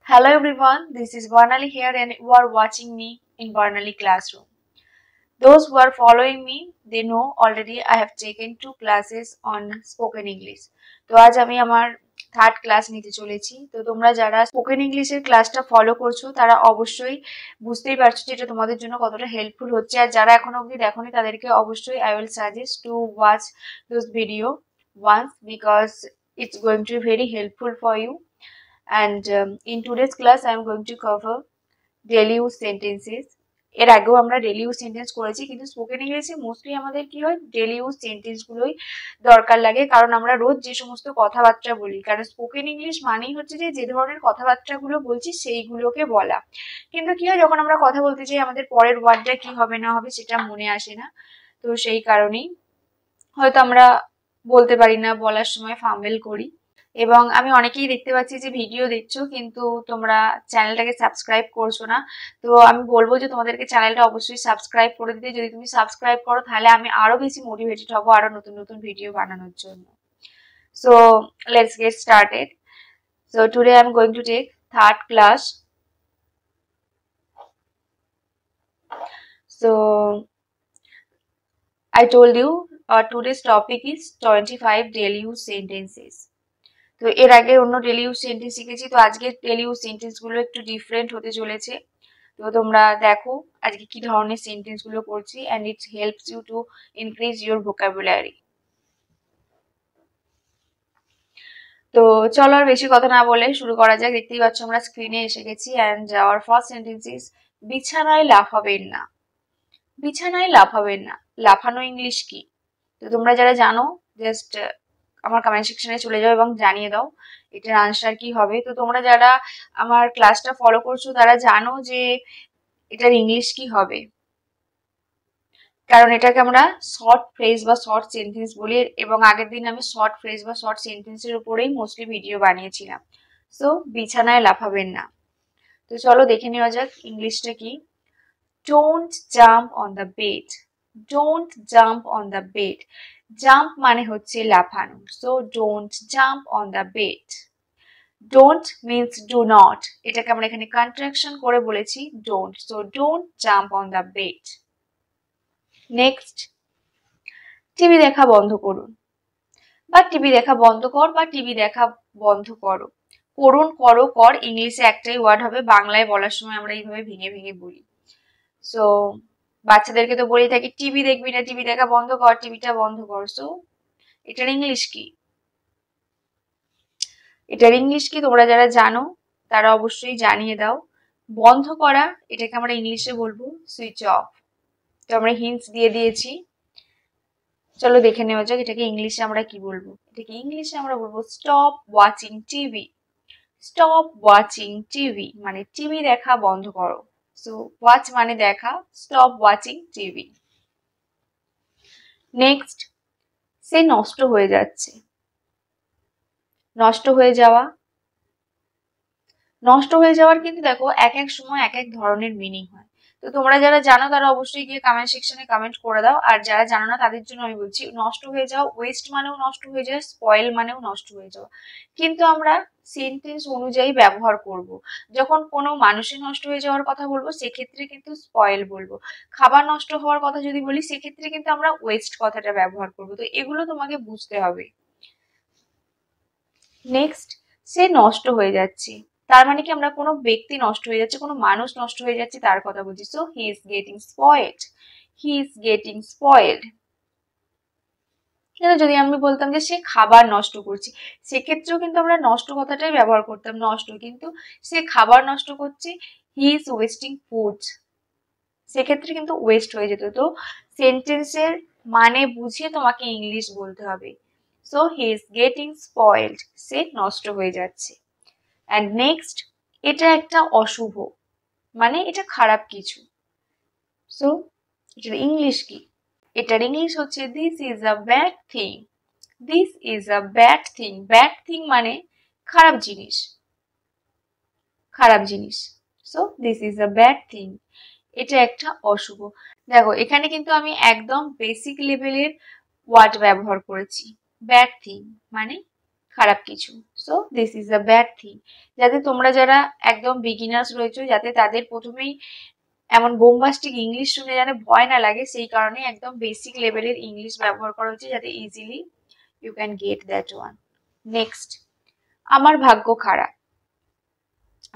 Hello everyone, this is Varnali here and you are watching me in Varnali classroom. Those who are following me, they know already I have taken 2 classes on spoken English. তো আজ আমি আমার third class নিতে চলেছি। তো তোমরা যারা spoken ইংলিশের ক্লাসটা ফলো করছো তারা অবশ্যই বুঝতেই পারছো যে এটা তোমাদের জন্য কতটা হেল্পফুল হচ্ছে, আর যারা এখনো অবধি দেখোনি তাদেরকে অবশ্যই I will suggest to watch this video once because it's going to be very helpful for you. And in today's class I am going to cover daily use sentences. এর আগেও আমরা ডেলি ইউজ সেন্টেন্স করেছি, কিন্তু spoken ইংলিশে mostly আমাদের কি হয়, daily use sentence গুলোই দরকার লাগে, কারণ আমরা রোজ যে সমস্ত কথাবার্তা বলি, কারণ স্পোকেন ইংলিশ মানেই হচ্ছে যে যে ধরনের কথাবার্তা গুলো বলছি সেইগুলোকে বলা। কিন্তু কি হয়, যখন আমরা কথা বলতে চাই আমাদের পরের ওয়ার্ডটা কি হবে না হবে সেটা মনে আসে না। তো সেই কারণেই হয়তো আমরা বলতে পারি না, বলার সময় ফাম্বেল করি। এবং আমি অনেকেই দেখতে পাচ্ছি যে ভিডিও দেখছো কিন্তু তোমরা চ্যানেলটাকে সাবস্ক্রাইব করছো না। তো আমি বলবো যে তোমাদেরকে চ্যানেলটা অবশ্যই সাবস্ক্রাইব করে দিতে। যদি তুমি সাবস্ক্রাইব করো তাহলে আমি আরো বেশি মোটিভেটেড হবো আরো নতুন নতুন ভিডিও বানানোর জন্য। So let's get started. So today I am going to take third class. সো I told you today's topic is 25 daily use sentences. তো এর আগে অন্য ডেলি ইউজ সেন্টেন্স শিখেছি, তো আজকে ডেলি ইউজ সেন্টেন্স গুলো একটু ডিফারেন্ট হতে চলেছে। তো তোমরা দেখো আজকে কি ধরনের সেন্টেন্স গুলো করছি, and it helps you to increase your vocabulary. তো চলো আর বেশি কথা না বলে শুরু করা যাক। দেখতেই পাচ্ছ আমরা স্ক্রিনে এসে গেছি, and our first sentence is বিছানায় লাফাবেন না। বিছানায় লাফাবেন না, লাফানো ইংলিশ কি? তো তোমরা যারা জানো জাস্ট আমার কমেন্ট সেকশনে চলে যাও এবং জানিয়ে দাও এটার আনসার কি হবে। তো তোমরা যারা আমার ক্লাসটা ফলো করছো তারা জানো যে এটার ইংলিশ কি হবে, কারণ এটাকে আমরা শর্ট ফ্রেজ বা শর্ট সেন্টেন্স বলি, এবং আগের দিন আমি শর্ট ফ্রেজ বা শর্ট সেন্টেন্সের উপরেই মোস্টলি ভিডিও বানিয়েছিলাম। সো বিছানায় লাফাবেন না। তো চলো দেখে নেওয়া যাক ইংলিশটা কি। Don't jump on the bed. Don't jump on the bed. Jump মানে হচ্ছে লাফানো, so don't jump on the bed. Don't means do not, এটাকে আমরা এখানে কন্ট্রাকশন করে বলেছি don't, so don't jump on the bed. Next, TV দেখা বন্ধ করুন, বা টিভি দেখা বন্ধ কর, বা টিভি দেখা বন্ধ করো। করুন, করো, কর ইংলিশে একটাই ওয়ার্ড হবে, বাংলায় বলার সময় আমরা এইভাবে ভেঙে ভেঙে বলি। সো বাচ্চাদেরকে তো বলেই থাকি টিভি দেখবি না, টিভি দেখা বন্ধ কর, টিভিটা বন্ধ কর। সো এটার ইংলিশ কি? এটার ইংলিশ কি তোমরা যারা জানো তারা অবশ্যই জানিয়ে দাও। বন্ধ করা এটাকে আমরা ইংলিশে বলবো সুইচ অফ। তো আমরা হিন্টস দিয়ে দিয়েছি, চলো দেখে নেওয়া যাক এটাকে ইংলিশে আমরা কি বলবো। এটাকে ইংলিশে আমরা বলবো stop watching TV. Stop watching TV মানে টিভি দেখা বন্ধ করো। সো ওয়াচ মানে দেখা, স্টপ ওয়াচিং টিভি। নেক্সট, সে নষ্ট হয়ে যাচ্ছে। নষ্ট হয়ে যাওয়া, নষ্ট হয়ে যাওয়ার কিন্তু দেখো এক এক সময় এক এক ধরনের মিনিং হয়। তো তোমরা যারা জানো তারা অবশ্যই গিয়ে কমেন্ট সেকশনে কমেন্ট করে দাও, আর যারা জানো না তাদের জন্য আমি বলছি নষ্ট হয়ে যাওয়া ওয়েস্ট মানেও নষ্ট হয়ে যাওয়া, স্পয়েল মানেও নষ্ট হয়ে যাওয়া, কিন্তু আমরা সেন্টেন্স অনুযায়ী ব্যবহার করব। যখন কোনো মানুষের নষ্ট হয়ে যাওয়ার কথা বলবো সেক্ষেত্রে কিন্তু স্পয়েল বলবো, খাবার নষ্ট হওয়ার কথা যদি বলি সেক্ষেত্রে কিন্তু আমরা ওয়েস্ট কথাটা ব্যবহার করব। তো এগুলো তোমাকে বুঝতে হবে। নেক্সট, সে নষ্ট হয়ে যাচ্ছে, তার মানে কি আমরা কোনো ব্যক্তি নষ্ট হয়ে যাচ্ছে, কোনো মানুষ নষ্ট হয়ে যাচ্ছে তার কথা বলছি। So he is getting spoiled, he is getting spoiled. কিন্তু যদি আমি বলতাম যে সে খাবার নষ্ট করছে, সেক্ষেত্রেও কিন্তু আমরা নষ্ট কথাটাই ব্যবহার করতাম, নষ্ট, কিন্তু সে খাবার নষ্ট করছে, হি ইজ ওয়েস্টিং ফুড, সেক্ষেত্রে কিন্তু ওয়েস্ট হয়ে যেত। তো সেন্টেন্সের মানে বুঝিয়ে তোমাকে ইংলিশ বলতে হবে। So he is getting spoiled, সে নষ্ট হয়ে যাচ্ছে। অ্যান্ড নেক্সট, এটা একটা অশুভ, মানে এটা খারাপ কিছু। সো এটার ইংলিশ কি? এটার ইংলিশ হচ্ছে this is a bad thing. This is a bad thing. Bad thing মানে খারাপ জিনিস, খারাপ জিনিস। So this is a bad thing, এটা একটা অশুভ। দেখো এখানে কিন্তু আমি একদম বেসিক লেভেলের ওয়ার্ড ব্যবহার করেছি। ব্যাড থিং মানে খারাপ কিছু। So this is a bad thing. যাতে তোমরা যারা একদম বিগিনার্স রয়েছে, যাতে তাদের প্রথমেই এমন বোম্বাস্টিক ইংলিশ শুনে যেন ভয় না লাগে, সেই কারণে একদম বেসিক লেভেলের ইংলিশ ব্যবহার করা হচ্ছে, যাতে easily you can get that one. Next, আমার ভাগ্য খারাপ।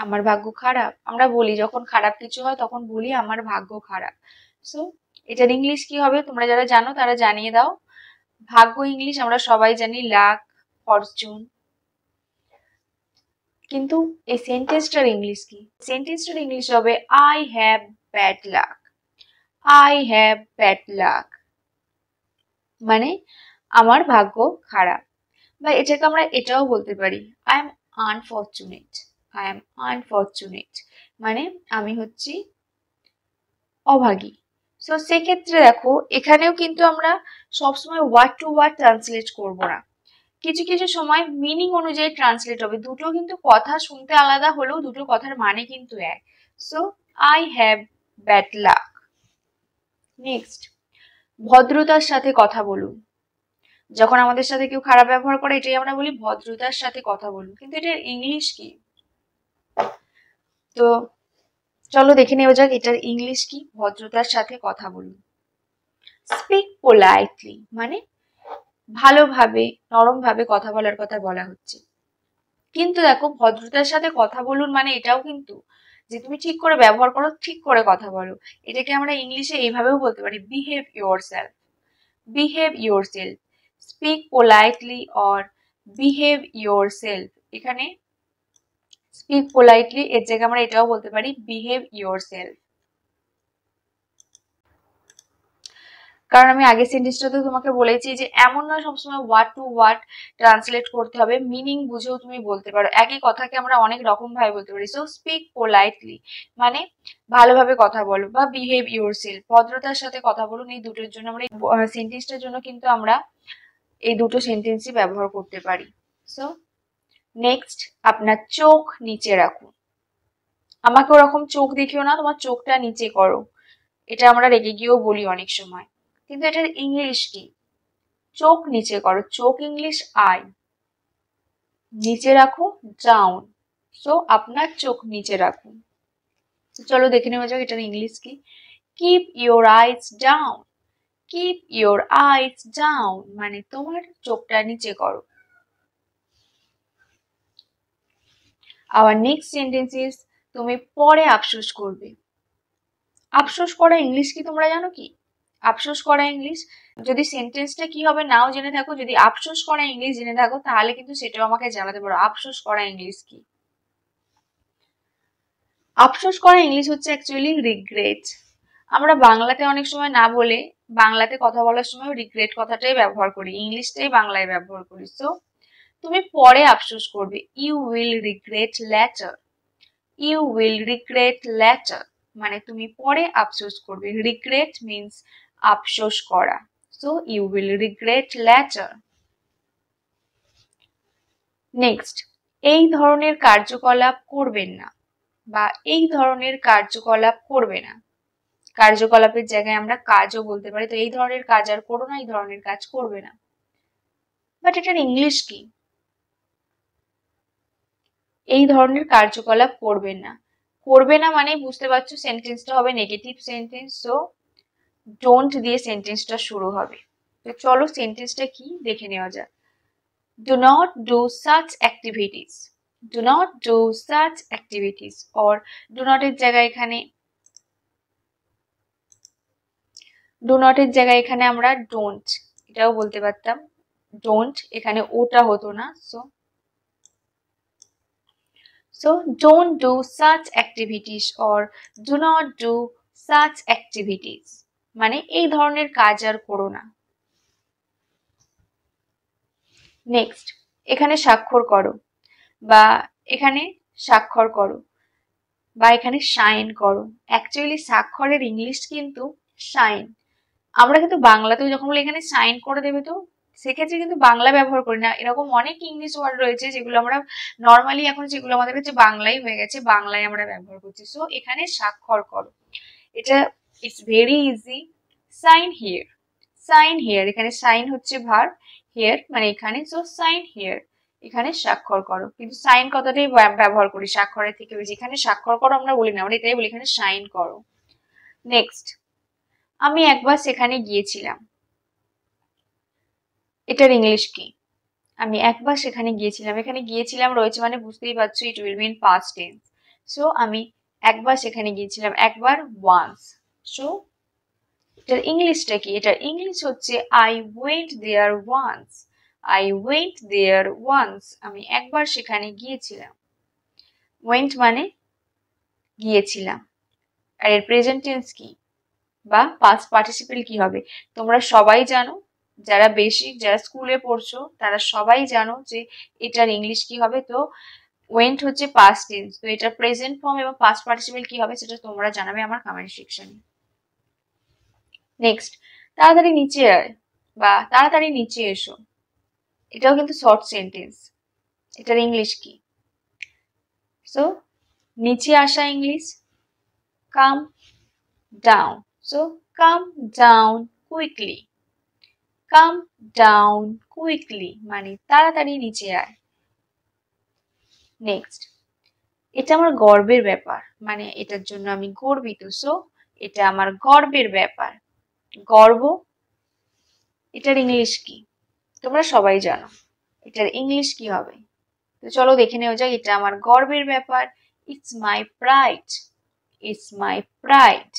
আমার ভাগ্য খারাপ আমরা বলি, যখন খারাপ কিছু হয় তখন বলি আমার ভাগ্য খারাপ। সো এটার ইংলিশ কি হবে? তোমরা যারা জানো তারা জানিয়ে দাও। ভাগ্য ইংলিশ আমরা সবাই জানি লাক, ফরচুন। কিন্তু এই সেন্টেন্সটার ইংলিশ কি? সেন্টেন্সটার ইংলিশ হবে I have bad lakh. I have bad lakh মানে আমার ভাগ্য খারাপ। বা এটাকে আমরা এটাও বলতে পারি I am unfortunate. I am unfortunate মানে আমি হচ্ছি অভাগী। সো সেক্ষেত্রে দেখো, এখানেও কিন্তু আমরা সবসময় ওয়ার্ড টু ওয়ার্ড ট্রান্সলেট করবো না, কিছু কিছু সময় মিনিং অনুযায়ী ট্রান্সলেট হবে। দুটো কিন্তু কথা শুনতে আলাদা হলেও দুটো কথার মানে কিন্তু এক। So I have bad luck. Next, ভদ্রতার সাথে কথা বলুন। যখন আমাদের সাথে কেউ খারাপ ব্যবহার করে, এটাই আমরা বলি ভদ্রতার সাথে কথা বলুন। কিন্তু এটার ইংলিশ কি? তো চলো দেখে নেওয়া যাক এটার ইংলিশ কি। ভদ্রতার সাথে কথা বলুন, স্পিক পোলাইটলি মানে ভালোভাবে, নরমভাবে কথা বলার কথা বলা হচ্ছে। কিন্তু দেখো, ভদ্রতার সাথে কথা বলুন মানে এটাও কিন্তু যে তুমি ঠিক করে ব্যবহার করো, ঠিক করে কথা বলো। এটাকে আমরা ইংলিশে এইভাবেও বলতে পারি behave yourself. Behave yourself, speak politely or behave yourself. এখানে স্পিক পোলাইটলি এর জায়গায় আমরা এটাও বলতে পারি বিহেভ ইয়োরসেলফ। কারণ আমি আগের সেন্টেন্সটাতে তোমাকে বলেছি যে এমন নয় সবসময় ওয়ার্ড টু ওয়ার্ড ট্রান্সলেট করতে হবে, মিনিং বুঝেও তুমি বলতে পারো। একই কথাকে আমরা অনেক রকম ভাবে বলতে পারি। সো স্পিক পোলাইটলি মানে ভালোভাবে কথা বলো, বা বিহেভ ইয়োরসেলফ ভদ্রতার সাথে কথা বলুন। এই দুটোর জন্য আমরা সেন্টেন্সটার জন্য কিন্তু আমরা এই দুটো সেন্টেন্সই ব্যবহার করতে পারি। সো নেক্সট, আপনার চোখ নিচে রাখুন। আমাকে ওরকম চোখ দেখিও না, তোমার চোখটা নিচে করো। এটা আমরা রেগে গিয়েও বলি অনেক সময়। কিন্তু এটার ইংলিশ কি? চোখ নিচে করো, চোখ ইংলিশ আই, নিচে রাখো ডাউন। সো আপনার চোখ নিচে রাখুন। চলো দেখে নেওয়া যাক এটার ইংলিশ কি। Keep your eyes down. Keep your eyes down মানে তোমার চোখটা নিচে করো। আওয়ার নেক্সট সেন্টেন্স ইজ তুমি পরে আফসোস করবে। আফসোস করা ইংলিশ কি তোমরা জানো কি? আফসোস করা ইংলিশ, যদি সেন্টেন্সটা কি হবে নাও জেনে থাকো, যদি আফসোস করা ইংলিশ জেনে থাকো তাহলে কিন্তু সেটাও আমাকে জানাতে পারো আফসোস করা ইংলিশ কি। আফসোস করা ইংলিশ হচ্ছে অ্যাকচুয়ালি রিগ্রেট। আমরা বাংলাতে অনেক সময় না বলে বাংলাতে কথা বলার সময় রিগ্রেট কথাটাই ব্যবহার করি, ইংলিশটাই বাংলায় ব্যবহার করি। সো তুমি পরে আফসোস করবে, you will regret later. You will regret later মানে তুমি পরে আফসোস করবে। রিগ্রেট মিন্স আফসোস করা। So you will regret later. Next, এই ধরনের কার্যকলাপ করবেন না, বা এই ধরনের কার্যকলাপ করবে না। কার্যকলাপের জায়গায় আমরা কাজও বলতে পারি। তো এই ধরনের কাজ আর করো না, এই ধরনের কাজ করবে না। বাট এটার ইংলিশ কি? এই ধরনের কার্যকলাপ করবেন না, করবে না মানে বুঝতে পারছো সেন্টেন্সটা হবে নেগেটিভ সেন্টেন্স। সো ডোন্ট দিয়ে সেন্টেন্সটা শুরু হবে। তো চলো সেন্টেন্সটা কি দেখে নেওয়া যাক। Do not do such activities. Do not do such activities or do not এর জায়গায় এখানে ডু নট এর জায়গায় এখানে আমরা ডোন্ট এটাও বলতে পারতাম। ডোন্ট এখানে ওটা হতো না। So don't do such activities or do not do such activities মানে এই ধরনের কাজ আর করো না। নেক্সট, এখানে স্বাক্ষর করো, বা এখানে স্বাক্ষর করো, বা এখানে সাইন করো। অ্যাকচুয়ালি স্বাক্ষরের ইংলিশ কিন্তু সাইন। আমরা কিন্তু বাংলাতেও যখন বলি এখানে সাইন করে দেবে, তো সেক্ষেত্রে কিন্তু বাংলা ব্যবহার করি না। এরকম অনেক ইংলিশ ওয়ার্ড রয়েছে যেগুলো আমরা নর্মালি এখন যেগুলো আমাদের কাছে বাংলাই হয়ে গেছে, বাংলায় আমরা ব্যবহার করছি। সো এখানে স্বাক্ষর করো, এটা it's very easy. Sign here. Sign here, এখানে সাইন হচ্ছে ভার্ব, হিয়ার মানে এখানে। সো সাইন হিয়ার, এখানে স্বাক্ষর করো, কিন্তু সাইন কথাটাই ব্যবহার করি স্বাক্ষরের থেকে বেশি। এখানে স্বাক্ষর করো আমরা বলি না, আমরা এটাই বলি এখানে সাইন করো। নেক্সট, আমি একবার সেখানে গিয়েছিলাম, এটার ইংলিশ কি? আমি একবার সেখানে গিয়েছিলাম, এখানে গিয়েছিলাম রয়েছে মানে বুঝতেই পারছো ইট will be in past tense. So আমি একবার সেখানে গিয়েছিলাম, একবার ওয়ান্স। সো এটার ইংলিশটা কি? এটার ইংলিশ হচ্ছে I went there once. I went there once, আমি একবার সেখানে গিয়েছিলাম। ওয়েন্ট মানে গিয়েছিলাম। আর এর প্রেজেন্ট টেন্স কি বা পাস্ট পার্টিসিপেল কি হবে? তোমরা সবাই জানো, যারা বেসিক, যারা স্কুলে পড়ছো তারা সবাই জানো যে এটার ইংলিশ কি হবে। তো ওয়েন্ট হচ্ছে পাস্ট টেন্স, তো এটার প্রেজেন্ট ফর্ম এবং পাস্ট পার্টিসিপেল কি হবে সেটা তোমরা জানাবে আমার কমেন্ট সেকশনে। নেক্সট, তাড়াতাড়ি নিচে আয় বা তাড়াতাড়ি নিচে এসো, এটাও কিন্তু শর্ট সেন্টেন্স। এটার ইংলিশ কি? সো নিচে আসা English come down. So come down quickly. Come down quickly মানে তাড়াতাড়ি নিচে আয়। নেক্সট, এটা আমার গর্বের ব্যাপার মানে এটার জন্য আমি গর্বিত। সো এটা আমার গর্বের ব্যাপার। গর্ব, এটার ইংলিশ কি? তোমরা সবাই জানো, এটার ইংলিশ কি হবে? তো চলো দেখে নেওয়া যাক। এটা আমার গর্বের ব্যাপার, it's my pride. It's my pride.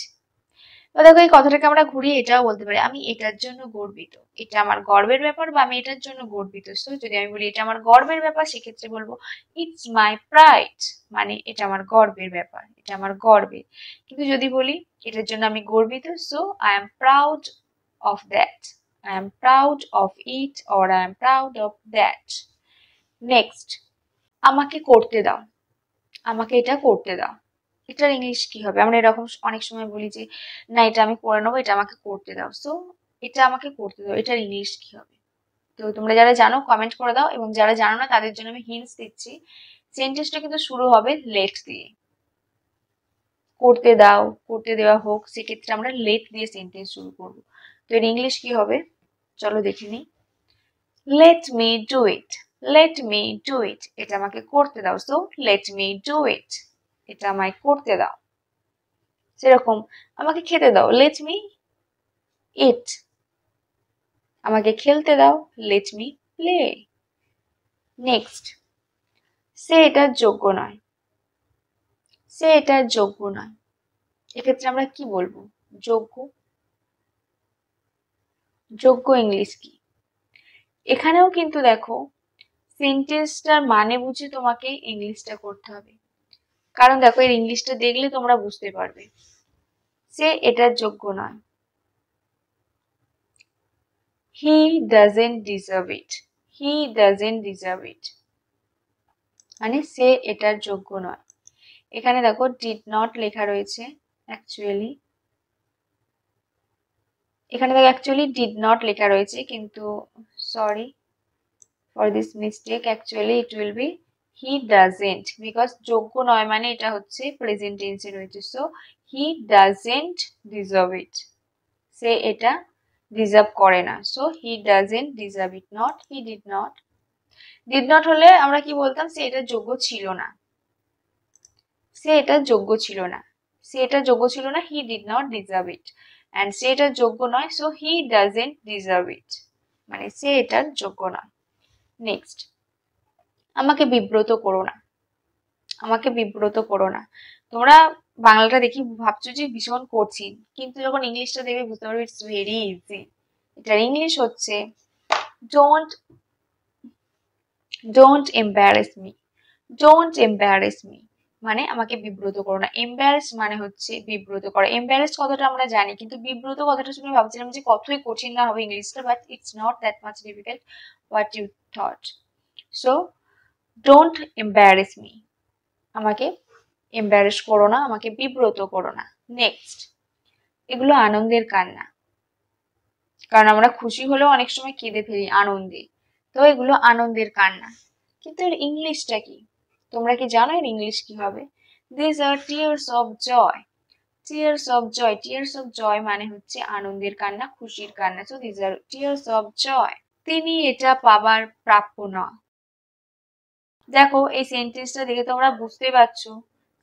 তো দেখো এই কথাটাকে আমরা ঘুরিয়ে এটাও বলতে পারি, আমি এটার জন্য গর্বিত। এটা আমার গর্বের ব্যাপার বা আমি এটার জন্য গর্বিত। সো যদি আমি বলি এটা আমার গর্বের ব্যাপার, সেক্ষেত্রে বলবো ইটস মাই প্রাইড, মানে এটা আমার গর্বের ব্যাপার, এটা আমার গর্বের। কিন্তু যদি বলি এটার জন্য আমি গর্বিত, so I am proud of that. I am proud of it or I am proud of that. Next, আমাকে করতে দাও। আমাকে এটা করতে দাও, এটার ইংলিশ কি হবে? আমরা এরকম অনেক সময় বলি যে না এটা আমি করে নেবো, এটা আমাকে করতে দাও। সো এটা আমাকে করতে দাও, এটার ইংলিশ কি হবে? তো তোমরা যারা জানো কমেন্ট করে দাও, এবং যারা জানো না তাদের জন্য আমি হিন্টস দিচ্ছি। সেন্টেন্সটা কিন্তু শুরু হবে লেট দিয়ে। করতে দাও, করতে দেওয়া হোক, সেক্ষেত্রে আমরা লেট দিয়ে সেন্টেন্স শুরু করব। তো এর ইংলিশ কি হবে চলো দেখে নিই। Let me do it. Let me do it, এটা আমাকে করতে দাও। So let me do it, এটা আমায় করতে দাও। সেরকম আমাকে খেতে দাও, লেট মি ইট। আমাকে খেলতে দাও, লেট মি প্লে। নেক্সট, সে এটার যোগ্য নয়। সে এটার যোগ্য নয়, এক্ষেত্রে আমরা কি বলবো? যোগ্য, যোগ্য ইংলিশ কি? এখানেও কিন্তু দেখো সেন্টেন্সটার মানে বুঝে তোমাকে ইংলিশটা করতে হবে, কারণ দেখো এর ইংলিশটা দেখলে তোমরা বুঝতে পারবে। সে এটার যোগ্য নয়, হি doesn't deserve it. He doesn't deserve it মানে সে এটার যোগ্য নয়। এখানে দেখো ডিড নট লেখা রয়েছে অ্যাকচুয়ালি, এখানে দেখো অ্যাকচুয়ালি ডিড নট লেখা রয়েছে, কিন্তু sorry for this mistake, actually it will be he doesn't, because যোগ্য নয় মানে এটা হচ্ছে প্রেজেন্ট টেন্সে রয়েছে। So he doesn't deserve it, সে এটা ডিজার্ভ করে না। So he doesn't deserve it, not he did not. Did not হলে আমরা কি বলতাম? সে এটা যোগ্য ছিল না, সে এটা যোগ্য ছিল না, সে এটা যোগ্য ছিল না, he did not deserve it. And সে এটা যোগ্য নয়, so he doesn't deserve it মানে সে এটার যোগ্য নয়। নেক্সট, আমাকে বিব্রত করো না। আমাকে বিব্রত করো না, তোমরা বাংলাটা দেখি ভাবছো যে ভীষণ কঠিন, কিন্তু যখন ইংলিশটা দেখবে বুঝতে পারবে ইটস ভেরি ইজি। এটার ইংলিশ হচ্ছে don't don't embarrass me. Don't embarrass me মানে আমাকে বিব্রত করো না। এম্বারেস মানে হচ্ছে বিব্রত করা। এম্বারেস কথাটা আমরা জানি, কিন্তু বিব্রত কথাটা শুনে ভাবছিলাম যে কতই কঠিন না হবে ইংলিশটা, but it's not that much difficult what you thought. So don't embarrass me, আমাকে এম্বারেস করো না, আমাকে বিব্রত করো না। নেক্সট, এগুলো আনন্দের কান্না, কারণ আমরা খুশি হলেও অনেক সময় কেঁদে ফেলি আনন্দে। তো এগুলো আনন্দের কান্না, কিন্তু এর ইংলিশটা কি? তোমরা কি জানো এর ইংলিশ কি হবে? This are tears of joy. Tears of joy, tears of joy মানে হচ্ছে আনন্দের কান্না, খুশির কান্না। So this are tears of joy. তিনি এটা পাবার প্রাপ্য নয়। দেখো এই সেন্টেন্সটা দেখে তোমরা বুঝতেই পারছো,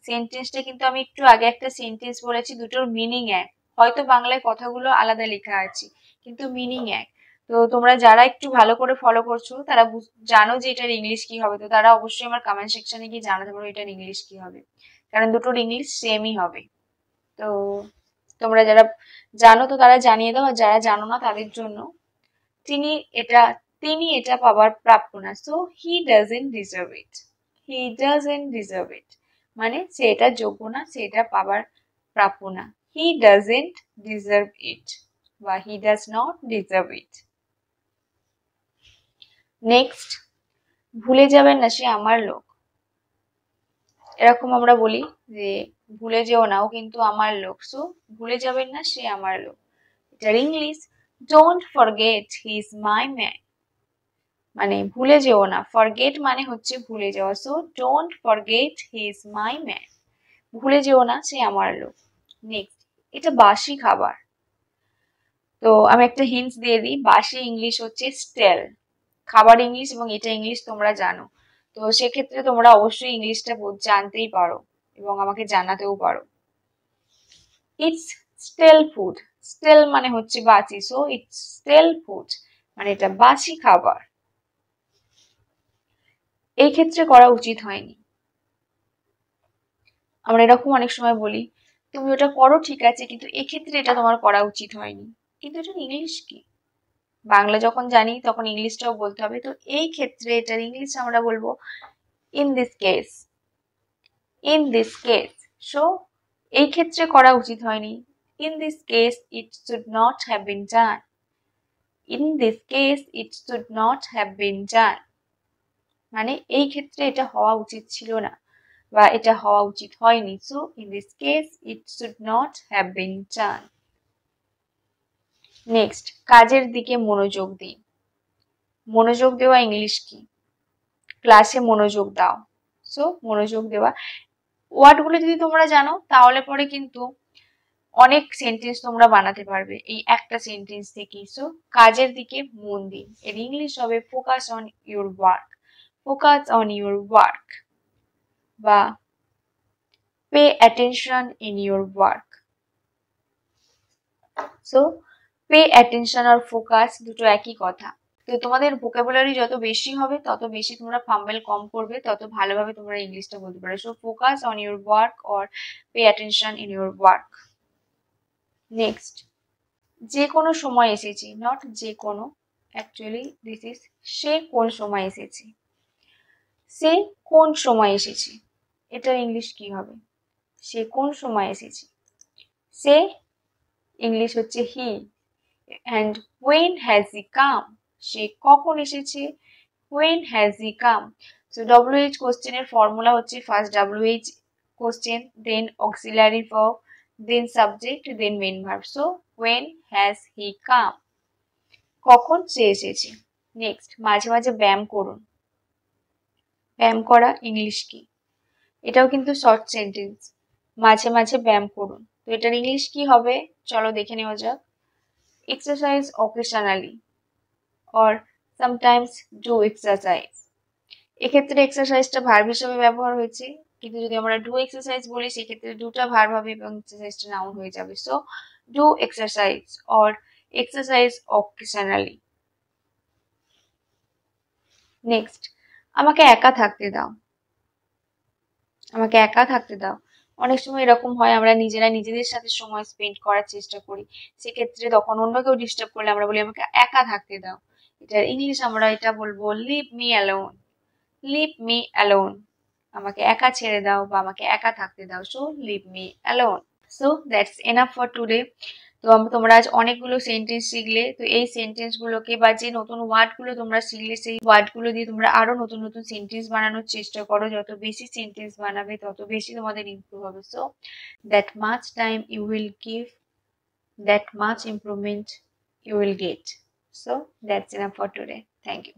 সেন্টেন্সটা কিন্তু আমি একটু আগে একটা সেন্টেন্স বলেছি, দুটোর মিনিং এক। হয়তো বাংলায় কথাগুলো আলাদা লেখা আছে কিন্তু মিনিং এক। তো তোমরা যারা একটু ভালো করে ফলো করছো তারা জানো যে এটার ইংলিশ কি হবে, তো তারা অবশ্যই আমার কমেন্ট সেকশনে গিয়ে জানাতে পারো এটার ইংলিশ কি হবে, কারণ দুটোর ইংলিশ সেমই হবে। তো তোমরা যারা জানো তো তারা জানিয়ে দাও, আর যারা জানো না তাদের জন্য, তিনি এটা তিনি এটা পাবার প্রাপ্য না, so he doesn't deserve it. He doesn't deserve it মানে সে এটা যোগ্য না, সে এটা পাবার প্রাপ্য না। হি ডাজন্ট ডিজার্ভ ইট বা he does not deserve it. Next, ভুলে যাবেন না সে আমার লোক। এরকম আমরা বলি যে ভুলে যেও না ও কিন্তু আমার লোক, সো ভুলে যাবেন না সে আমার লোক। এটার English, don't forget he is my man. মানে ভুলে যেও না, ফরগেট মানে হচ্ছে ভুলে যাওয়া, so don't forget he is my man. ভুলে যেও না সে আমার লোক। নেক্সট, এটা বাসি খাবার। তো আমি একটা হিন্টস দিয়ে দিই, বাসি ইংলিশ হচ্ছে স্টেল। খাবার ইংলিশ এবং এটা ইংলিশ তোমরা জানো, তো সেক্ষেত্রে তোমরা অবশ্যই ইংলিশটা জানতেই পারো এবং আমাকে জানাতেও পারো। It's স্টেল food. স্টেল মানে হচ্ছে বাসি, সো ইটস স্টেল ফুড মানে এটা বাসি খাবার। এই ক্ষেত্রে করা উচিত হয়নি। আমরা এরকম অনেক সময় বলি তুমি ওটা করো ঠিক আছে, কিন্তু এক্ষেত্রে এটা তোমার করা উচিত হয়নি, কিন্তু এটা ইংলিশ কি? বাংলা যখন জানি তখন ইংলিশটাও বলতে হবে, তো এই ক্ষেত্রে এটার ইংলিশ আমরা বলবো in this case. In this case, so এই ক্ষেত্রে করা উচিত হয়নি। In this case it should not have been done. In this case it should not have been done মানে এই ক্ষেত্রে এটা হওয়া উচিত ছিল না বা এটা হওয়া উচিত হয়নি, so in this case it should not have been done. Next, কাজের দিকে মনোযোগ দিন। মনোযোগ দেওয়া ইংলিশ কি? ক্লাসে মনোযোগ দাও, সো মনোযোগ দেওয়া। ওয়ার্ডগুলো যদি তোমরা জানো তাহলে পরে কিন্তু অনেক সেন্টেন্স তোমরা বানাতে পারবে এই একটা সেন্টেন্স থেকেই। সো কাজের দিকে মন দিন, এর ইংলিশ হবে focus on your work. Focus on your work বা pay attention in your work. So pay attention আর ফোকাস দুটো একই কথা। তো তোমাদের ভোকাবুলারি যত বেশি হবে তত বেশি তোমরা ফাম্বেল কম করবে, তত ভালোভাবে তোমরা ইংলিশটা বলতে পারবে। So focus on your work or pay attention in your work. Next, যে কোনো সময় এসেছি, নট যে কোনো, অ্যাকচুয়ালি দিস ইজ সে কোন সময় এসেছে। সে কোন সময় এসেছে, এটার ইংলিশ কি হবে? সে কোন সময় এসেছে। সে ইংলিশ হচ্ছে he. And when has he come, সে কখন এসেছে, when has he come। so WH কোশ্চেনের ফর্মুলা হচ্ছে first WH question, then auxiliary verb, then subject, then main verb. So when has he come, কখন সে এসেছে। নেক্সট, মাঝে মাঝে ব্যায়াম করুন। ব্যায়াম করা ইংলিশ কি? এটাও কিন্তু শর্ট সেন্টেন্স, মাঝে মাঝে ব্যায়াম করুন। তো এটার ইংলিশ কি হবে চলো দেখে নেওয়া যাক। Exercise occasionally or sometimes do exercise। এক্ষেত্রে এক্সারসাইজটা ভার্ব হিসেবে ব্যবহার হয়েছে, কিন্তু যদি আমরা ডু এক্সারসাইজ বলি সেক্ষেত্রে দুটা ভার্ব হবে এবং এক্সারসাইজটা নাউন হয়ে যাবে। So do exercise or exercise occasionally. Next, আমাকে একা থাকতে দাও। আমাকে একা থাকতে দাও, অনেক সময় এরকম হয় আমরা নিজেরা নিজেদের সাথে সময় স্পেন্ড করার চেষ্টা করি, সেক্ষেত্রে তখন অন্য কেউ ডিস্টার্ব করলে আমরা বলি আমাকে একা থাকতে দাও। এটার ইংলিশ আমরা এটা বলবো leave me alone. Leave me alone, আমাকে একা ছেড়ে দাও বা আমাকে একা থাকতে দাও। So leave me alone. So that's enough for today. তো তোমরা আজ অনেকগুলো সেন্টেন্স শিখলে, তো এই সেন্টেন্সগুলোকে বা যে নতুন ওয়ার্ডগুলো তোমরা শিখলে সেই ওয়ার্ডগুলো দিয়ে তোমরা আরো নতুন নতুন সেন্টেন্স বানানোর চেষ্টা করো। যত বেশি সেন্টেন্স বানাবে তত বেশি তোমাদের ইমপ্রুভ হবে। So that much time you will give, that much improvement you will get. So that's enough for today. Thank you.